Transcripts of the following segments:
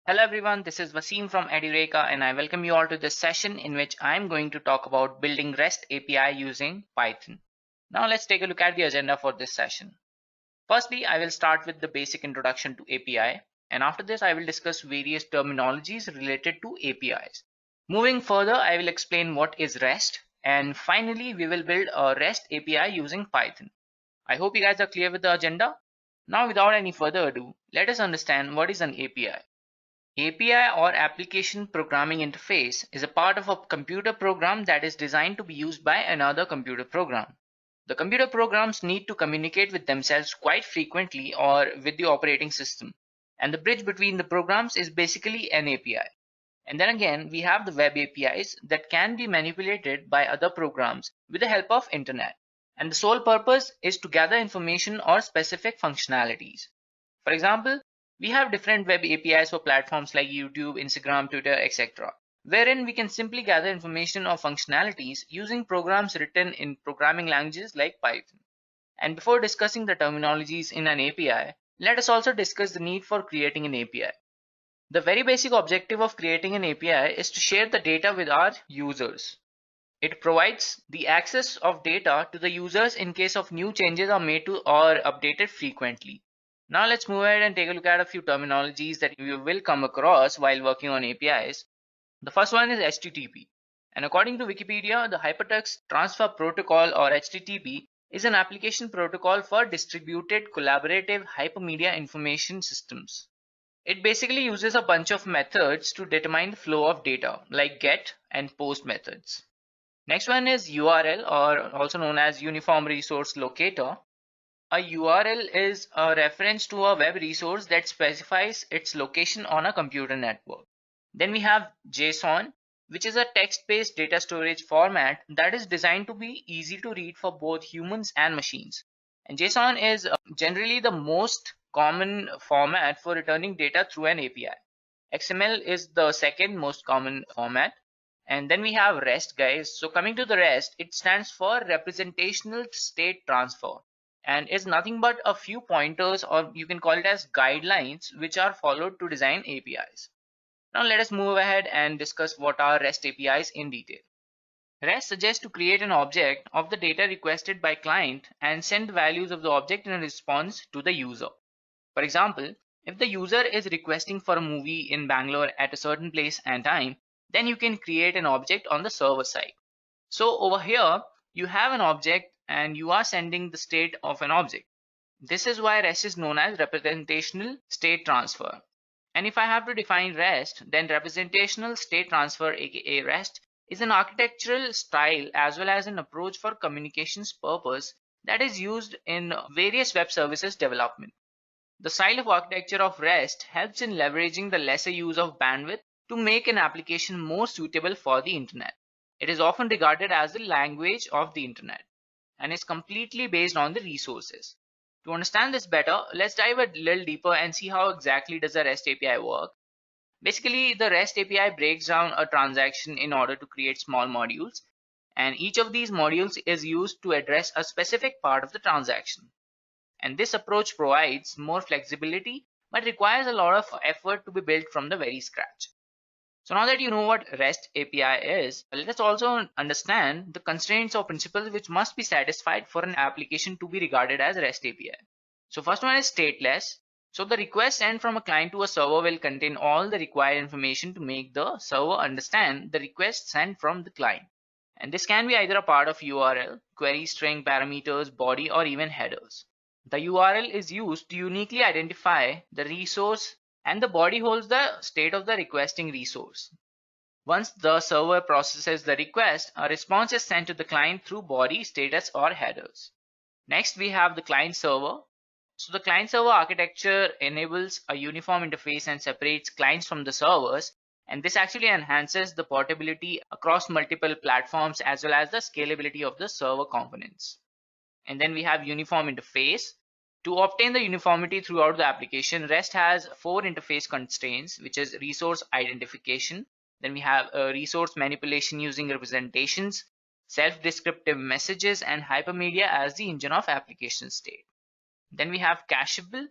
Hello everyone, this is Wasim from Edureka and I welcome you all to this session in which I'm going to talk about building REST API using Python. Now let's take a look at the agenda for this session. Firstly, I will start with the basic introduction to API, and after this I will discuss various terminologies related to APIs. Moving further, I will explain what is REST, and finally we will build a REST API using Python. I hope you guys are clear with the agenda. Now without any further ado, let us understand what is an API. API or Application Programming Interface is a part of a computer program that is designed to be used by another computer program. The computer programs need to communicate with themselves quite frequently or with the operating system, and the bridge between the programs is basically an API. And then again, we have the web APIs that can be manipulated by other programs with the help of internet. And the sole purpose is to gather information or specific functionalities. For example, we have different web APIs for platforms like YouTube, Instagram, Twitter, etc., wherein we can simply gather information or functionalities using programs written in programming languages like Python. And before discussing the terminologies in an API, let us also discuss the need for creating an API. The very basic objective of creating an API is to share the data with our users. It provides the access of data to the users in case of new changes are made to or updated frequently. Now let's move ahead and take a look at a few terminologies that you will come across while working on APIs. The first one is HTTP. And according to Wikipedia, the Hypertext Transfer Protocol or HTTP is an application protocol for distributed collaborative hypermedia information systems. It basically uses a bunch of methods to determine the flow of data, like GET and POST methods. Next one is URL, or also known as Uniform Resource Locator. A URL is a reference to a web resource that specifies its location on a computer network. Then we have JSON, which is a text-based data storage format that is designed to be easy to read for both humans and machines. And JSON is generally the most common format for returning data through an API. XML is the second most common format. And then we have REST, guys. So coming to the REST, it stands for Representational State Transfer, and is nothing but a few pointers, or you can call it as guidelines, which are followed to design APIs. Now let us move ahead and discuss what are REST APIs in detail. REST suggests to create an object of the data requested by client and send the values of the object in response to the user. For example, if the user is requesting for a movie in Bangalore at a certain place and time, then you can create an object on the server side. So over here, you have an object and you are sending the state of an object. This is why REST is known as representational state transfer. And if I have to define REST, then representational state transfer, aka REST, is an architectural style as well as an approach for communications purpose that is used in various web services development. The style of architecture of REST helps in leveraging the lesser use of bandwidth to make an application more suitable for the internet. It is often regarded as the language of the internet and is completely based on the resources. To understand this better, let's dive a little deeper and see how exactly does a REST API work. Basically, the REST API breaks down a transaction in order to create small modules, and each of these modules is used to address a specific part of the transaction. And this approach provides more flexibility but requires a lot of effort to be built from the very scratch. So now that you know what REST API is, let us also understand the constraints or principles which must be satisfied for an application to be regarded as REST API. So first one is stateless. So the request sent from a client to a server will contain all the required information to make the server understand the request sent from the client. And this can be either a part of URL, query string, parameters, body, or even headers. The URL is used to uniquely identify the resource, and the body holds the state of the requesting resource. Once the server processes the request, a response is sent to the client through body, status, or headers. Next, we have the client server. So the client server architecture enables a uniform interface and separates clients from the servers, and this actually enhances the portability across multiple platforms as well as the scalability of the server components. And then we have uniform interface. To obtain the uniformity throughout the application, REST has 4 interface constraints, which is resource identification. Then we have resource manipulation using representations, self-descriptive messages, and hypermedia as the engine of application state. Then we have cacheable.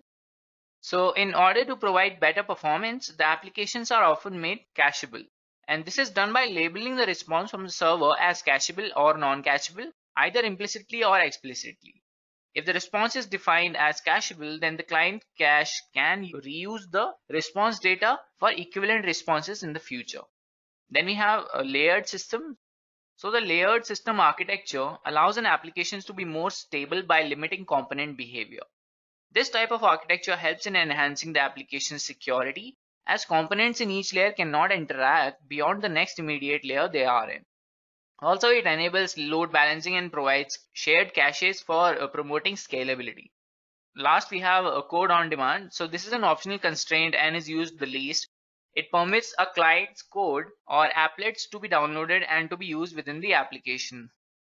So in order to provide better performance, the applications are often made cacheable. And this is done by labeling the response from the server as cacheable or non-cacheable, either implicitly or explicitly. If the response is defined as cacheable, then the client cache can reuse the response data for equivalent responses in the future. Then we have a layered system. So the layered system architecture allows an application to be more stable by limiting component behavior. This type of architecture helps in enhancing the application's security, as components in each layer cannot interact beyond the next immediate layer they are in. Also, it enables load balancing and provides shared caches for promoting scalability. Last, we have a code on demand. So this is an optional constraint and is used the least. It permits a client's code or applets to be downloaded and to be used within the application.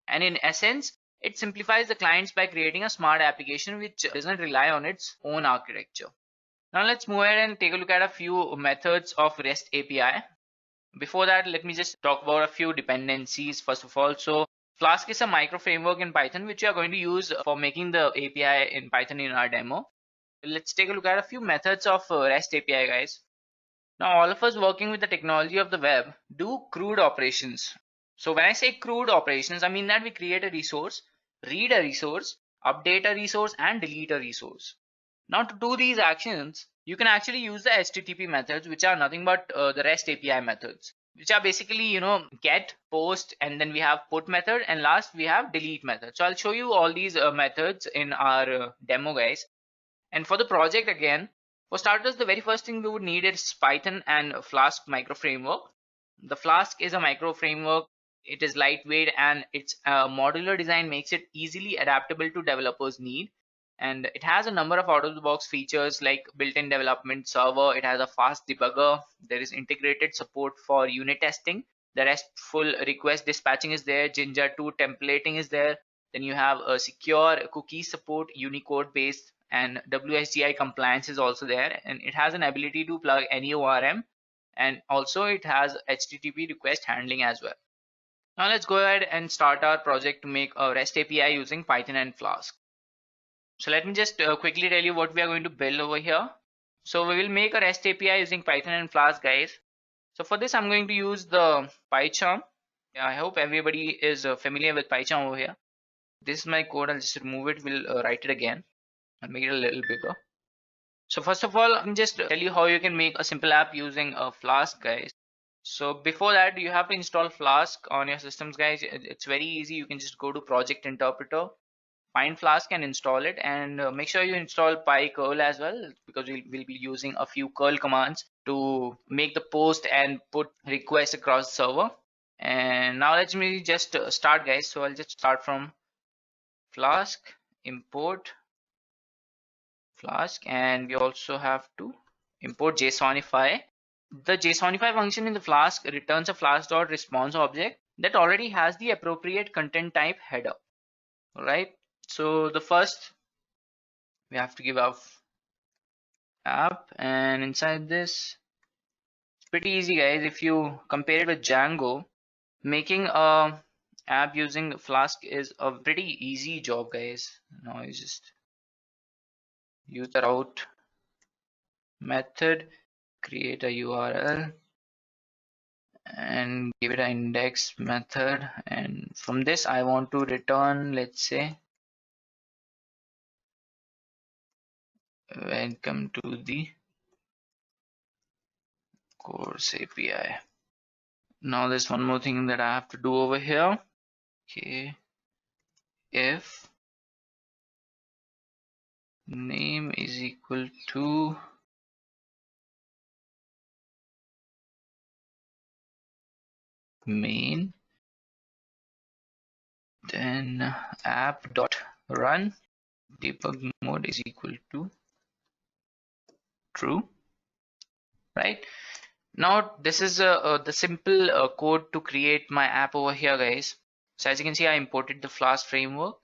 And in essence, it simplifies the clients by creating a smart application which doesn't rely on its own architecture. Now let's move ahead and take a look at a few methods of REST API. Before that, let me just talk about a few dependencies first of all. So Flask is a micro framework in Python which we are going to use for making the API in Python in our demo. Let's take a look at a few methods of REST API, guys. Now all of us working with the technology of the web do CRUD operations. So when I say CRUD operations, I mean that we create a resource, read a resource, update a resource, and delete a resource. Now to do these actions, you can actually use the HTTP methods, which are nothing but the REST API methods, which are basically, get, post, and then we have put method, and last we have delete method. So I'll show you all these methods in our demo, guys. And for the project again, for starters, the very first thing we would need is Python and Flask micro framework. The Flask is a micro framework. It is lightweight and its modular design makes it easily adaptable to developers' need. And it has a number of out-of-the-box features like built-in development server. It has a fast debugger. There is integrated support for unit testing. The RESTful request dispatching is there. Jinja 2 templating is there. Then you have a secure cookie support, Unicode based, and WSGI compliance is also there. And it has an ability to plug any ORM. And also it has HTTP request handling as well. Now let's go ahead and start our project to make a REST API using Python and Flask. So let me just quickly tell you what we are going to build over here. So we will make a REST API using Python and Flask, guys. So for this, I'm going to use the PyCharm. I hope everybody is familiar with PyCharm over here. This is my code. I'll just remove it. We'll write it again and make it a little bigger. So first of all, I'm just tell you how you can make a simple app using a Flask, guys. So before that, you have to install Flask on your systems, guys. It's very easy. You can just go to Project Interpreter, find Flask and install it, and make sure you install PyCurl as well, because we'll be using a few curl commands to make the post and put requests across the server. And now let me just start, guys. So I'll just start from Flask, import Flask, and we also have to import JSONify. The JSONify function in the Flask returns a Flask.response object that already has the appropriate content type header. All right. So the first, we have to give our app, and inside this, it's pretty easy, guys. If you compare it with Django, making a app using Flask is a pretty easy job, guys. Now you just use the route method, create a URL, and give it an index method. And from this, I want to return, let's say, welcome to the course API. Now there's one more thing that I have to do over here. Okay, if name is equal to main, then app.run debug mode is equal to true. Right now, this is the simple code to create my app over here, guys. So as you can see, I imported the Flask framework,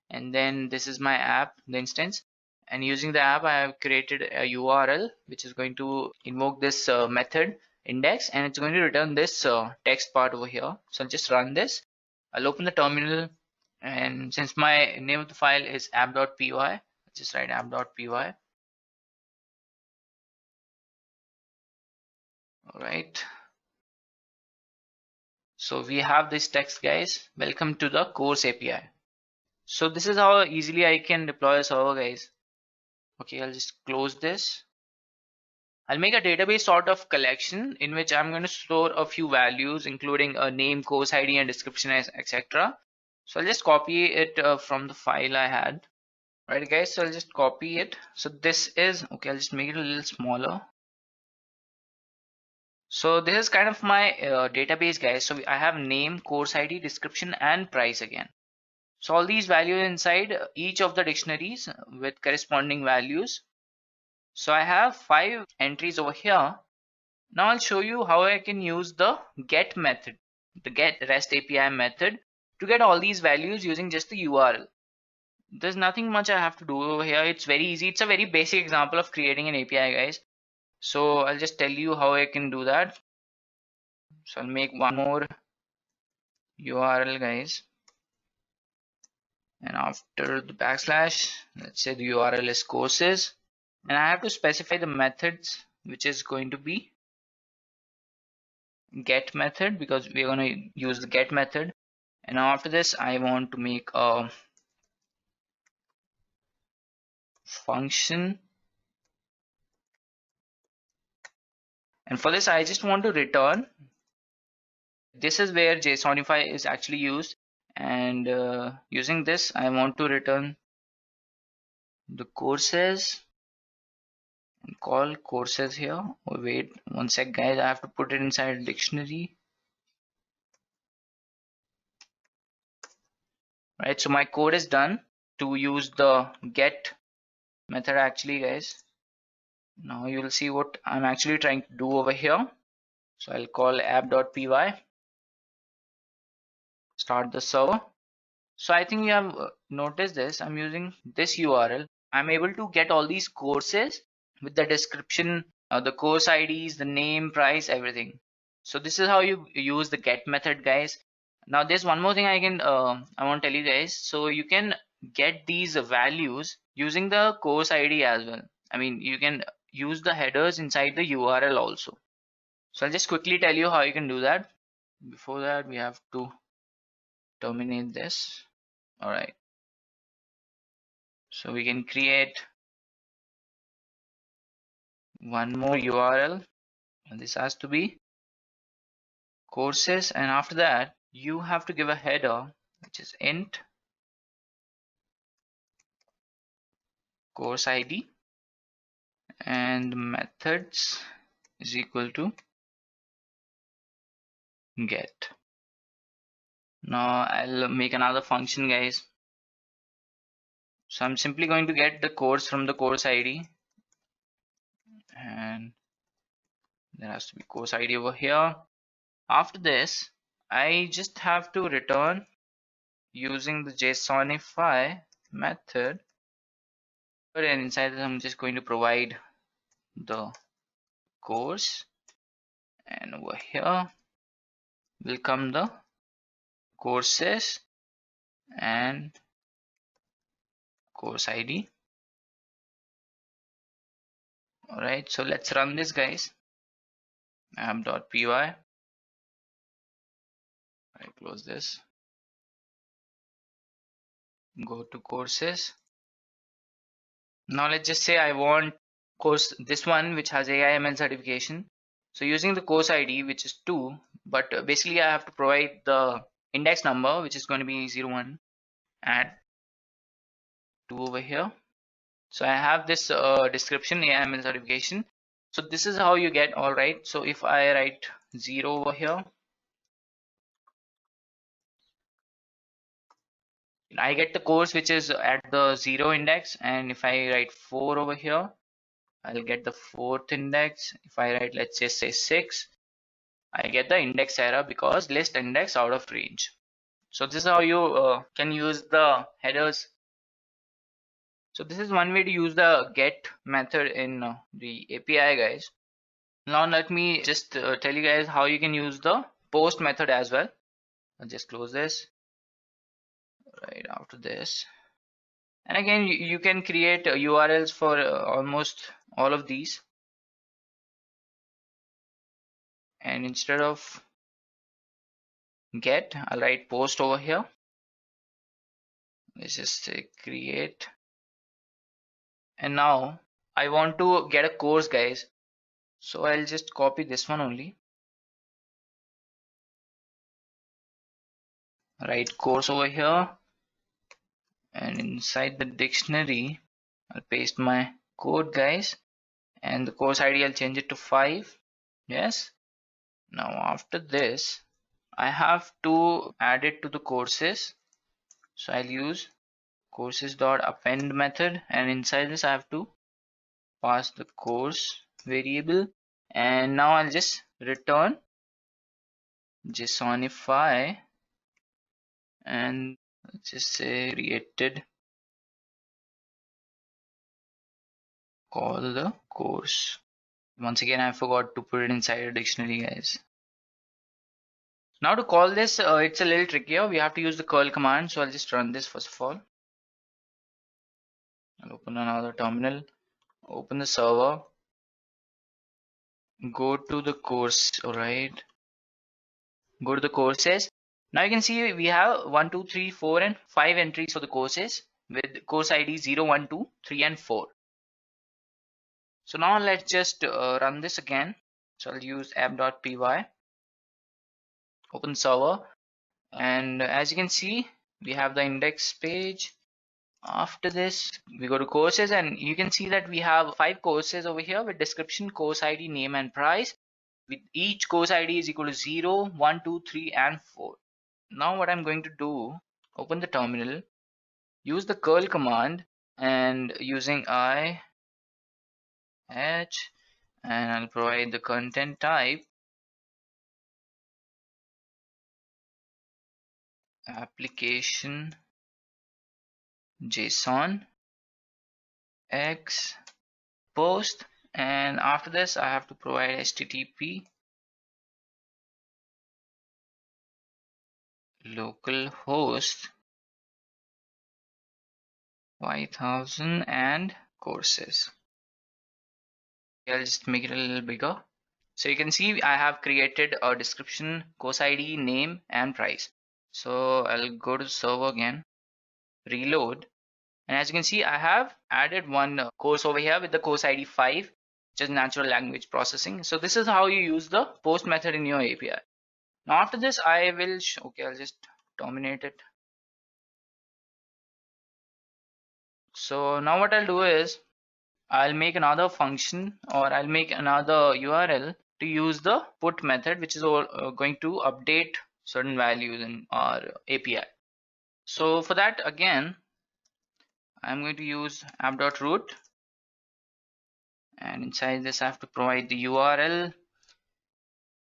and then this is my app, the instance. And using the app, I have created a URL which is going to invoke this method index, and it's going to return this text part over here. So I'll just run this. I'll open the terminal, and since my name of the file is app.py, I'll just write app.py. All right. So we have this text, guys. Welcome to the course API. So this is how easily I can deploy a server, guys. Okay, I'll just close this. I'll make a database sort of collection in which I'm going to store a few values, including a name, course ID, and description, etc. So I'll just copy it from the file I had. Right, guys, so I'll just copy it. So this is, okay, I'll just make it a little smaller. So this is kind of my database, guys. So I have name, course ID, description, and price again. So all these values inside each of the dictionaries with corresponding values. So I have 5 entries over here. Now I'll show you how I can use the get method, the get REST API method, to get all these values using just the URL. There's nothing much I have to do over here. It's very easy. It's a very basic example of creating an API, guys. So I'll just tell you how I can do that. So I'll make one more URL, guys. And after the backslash, let's say the URL is courses. And I have to specify the methods, which is going to be get method, because we're going to use the get method. And now after this, I want to make a function. And for this, I just want to return. This is where JSONify is actually used. And using this, I want to return the courses and call courses here. Oh, wait one sec, guys. I have to put it inside a dictionary. Right, so my code is done to use the get method actually, guys. Now you will see what I'm actually trying to do over here. So I'll call app.py, start the server. So I think you have noticed this. I'm using this URL. I'm able to get all these courses with the description, the course IDs, the name, price, everything. So this is how you use the get method, guys. Now there's one more thing I want to tell you guys. So you can get these values using the course ID as well. I mean, you can use the headers inside the URL also. So I'll just quickly tell you how you can do that. Before that, we have to terminate this. All right. So we can create one more URL, and this has to be courses, and after that you have to give a header which is int course ID, and methods is equal to get. Now I'll make another function, guys. So I'm simply going to get the course from the course ID, and there has to be course ID over here. After this, I just have to return using the JSONify method, and inside this I'm just going to provide the course, and over here will come the courses and course ID. Alright, so let's run this, guys. app.py. I close this. Go to courses. Now let's just say I want course this one which has AIML certification. So using the course ID, which is 2, but basically I have to provide the index number, which is going to be 01, add 2 over here. So I have this description AIML certification. So this is how you get. All right, so if I write 0 over here, I get the course which is at the 0 index, and if I write 4 over here, I'll get the 4th index. If I write, let's just say 6, I get the index error because list index out of range. So this is how you can use the headers. So this is one way to use the get method in the API, guys. Now let me just tell you guys how you can use the post method as well. I'll just close this. Right after this, and again you can create URLs for almost all of these. and instead of get, I'll write post over here. Let's just say create. And now I want to get a course, guys. So I'll just copy this one only. Write course over here. And inside the dictionary, I'll paste my code, guys. And the course ID, I'll change it to 5. Yes. Now after this, I have to add it to the courses. So I'll use courses.append method, and inside this I have to pass the course variable. And now I'll just return JSONify, and let's just say created call the course. Once again, I forgot to put it inside a dictionary, guys. Now to call this, it's a little trickier. We have to use the curl command. So I'll just run this first of all. I'll open another terminal, open the server, go to the course. All right, go to the courses. Now you can see we have 1, 2, 3, 4 and 5 entries for the courses with course ID 0, 1, 2, 3 and 4. So now let's just run this again. So I'll use app.py, open server, and as you can see, we have the index page. After this, we go to courses, and you can see that we have 5 courses over here with description, course ID, name and price. With each course ID is equal to 0, 1, 2, 3 and 4. Now what I'm going to do, open the terminal, use the curl command, and using I, H, and I'll provide the content type application JSON X post, and after this I have to provide HTTP localhost 5000 and courses. I'll just make it a little bigger. So you can see I have created a description, course ID, name and price. So I'll go to the server again, reload, and as you can see I have added one course over here with the course ID 5, which is natural language processing. So this is how you use the post method in your API. Now after this I will okay, I'll just terminate it. So now what I'll do is I'll make another function, or I'll make another URL to use the put method, which is going to update certain values in our API. So for that, again, I'm going to use app.root, and inside this I have to provide the URL.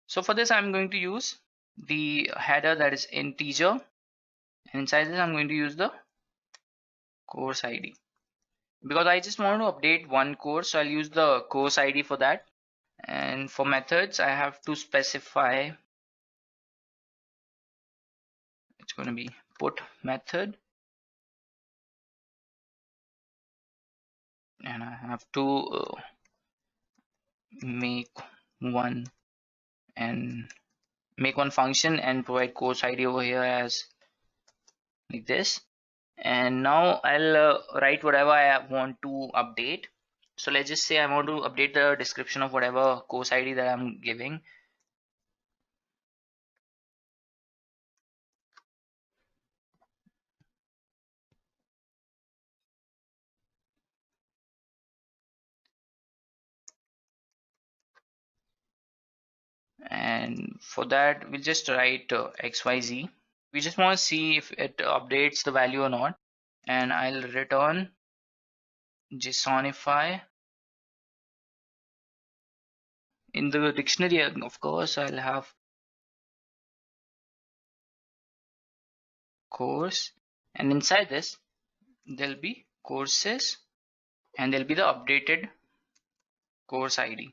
So for this I'm going to use the header, that is integer, and inside this I'm going to use the course ID, because I just want to update one course, so I'll use the course ID for that. And for methods I have to specify, it's going to be put method, and I have to make one function and provide course ID over here as like this. And now I'll write whatever I want to update. So let's just say I want to update the description of whatever course ID that I'm giving. And for that we'll just write XYZ. We just want to see if it updates the value or not, and I'll return JSONify. In the dictionary, of course, I'll have course, and inside this there'll be courses, and there'll be the updated course ID.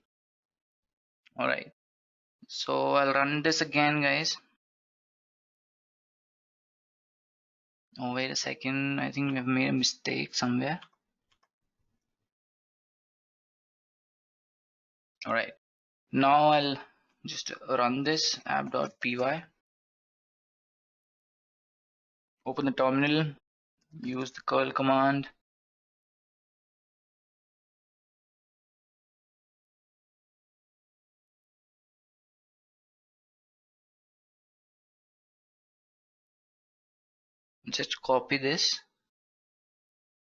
All right, so I'll run this again, guys. Oh, wait a second, I think we have made a mistake somewhere. All right, now I'll Just run this app.py, open the terminal, use the curl command. Just copy this.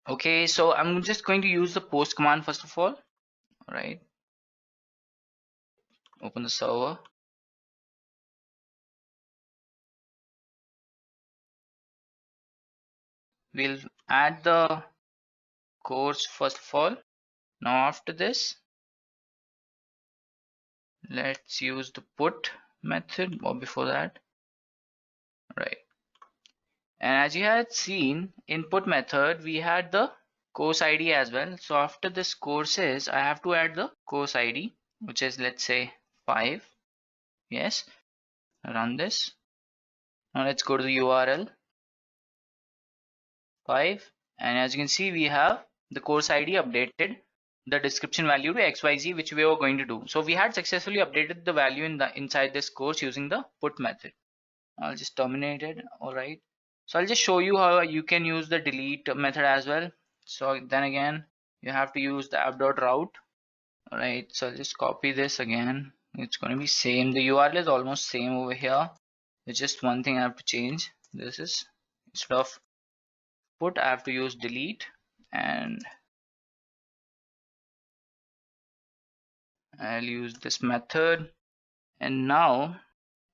Okay, so I'm just going to use the post command first of all. Alright, open the server. We'll add the course first of all. Now after this, let's use the put method, or before that, right? And as you had seen, input method, we had the course ID as well. So after this courses, I have to add the course ID, which is, let's say, 5. Yes, run this. Now let's go to the URL 5, and as you can see, we have the course ID updated the description value to XYZ, which we were going to do. So we had successfully updated the value inside this course using the put method. I'll just terminate it. All right. So I'll just show you how you can use the delete method as well. So then again, you have to use the app.route. All right. So I'll just copy this again. It's going to be same. The URL is almost same over here. It's just one thing I have to change. This is, instead of put, I have to use delete, and I'll use this method. And now,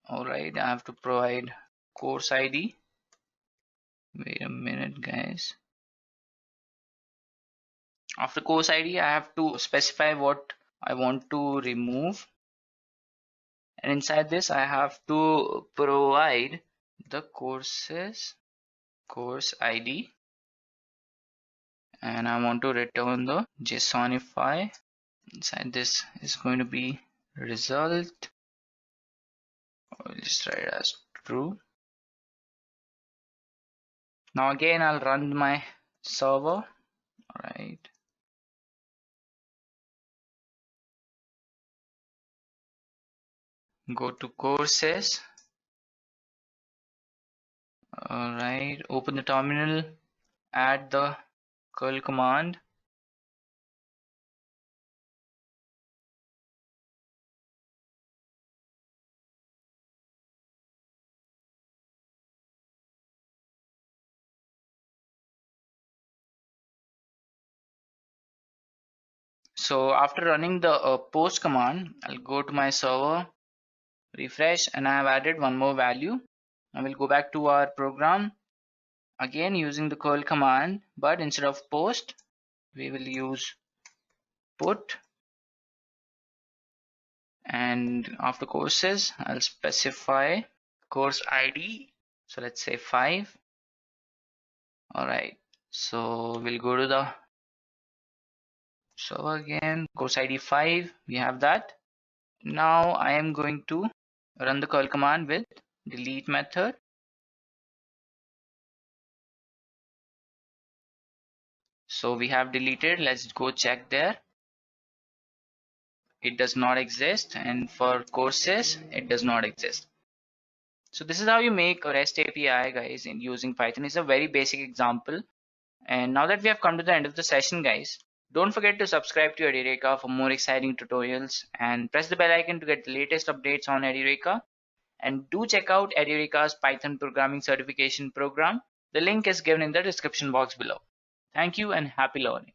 all right, I have to provide course ID. Wait a minute, guys. After course ID, I have to specify what I want to remove, and inside this I have to provide the course ID, and I want to return the JSONify. Inside this is going to be result. I'll just write it as true. Now again, I'll run my server. All right. Go to courses. All right, open the terminal, add the curl command. So after running the post command, I'll go to my server, refresh, and I have added one more value. I will go back to our program again using the curl command, but instead of post, we will use put, and after courses, I'll specify course ID. So let's say 5. All right, so we'll go to the server again, course ID 5, we have that. Now I am going to run the curl command with delete method. So we have deleted. Let's go check there. It does not exist, and for courses it does not exist. So this is how you make a REST API, guys, in using Python. It's a very basic example. And now that we have come to the end of the session, guys, don't forget to subscribe to Edureka for more exciting tutorials, and press the bell icon to get the latest updates on Edureka. And do check out Edureka's Python programming certification program. The link is given in the description box below. Thank you and happy learning.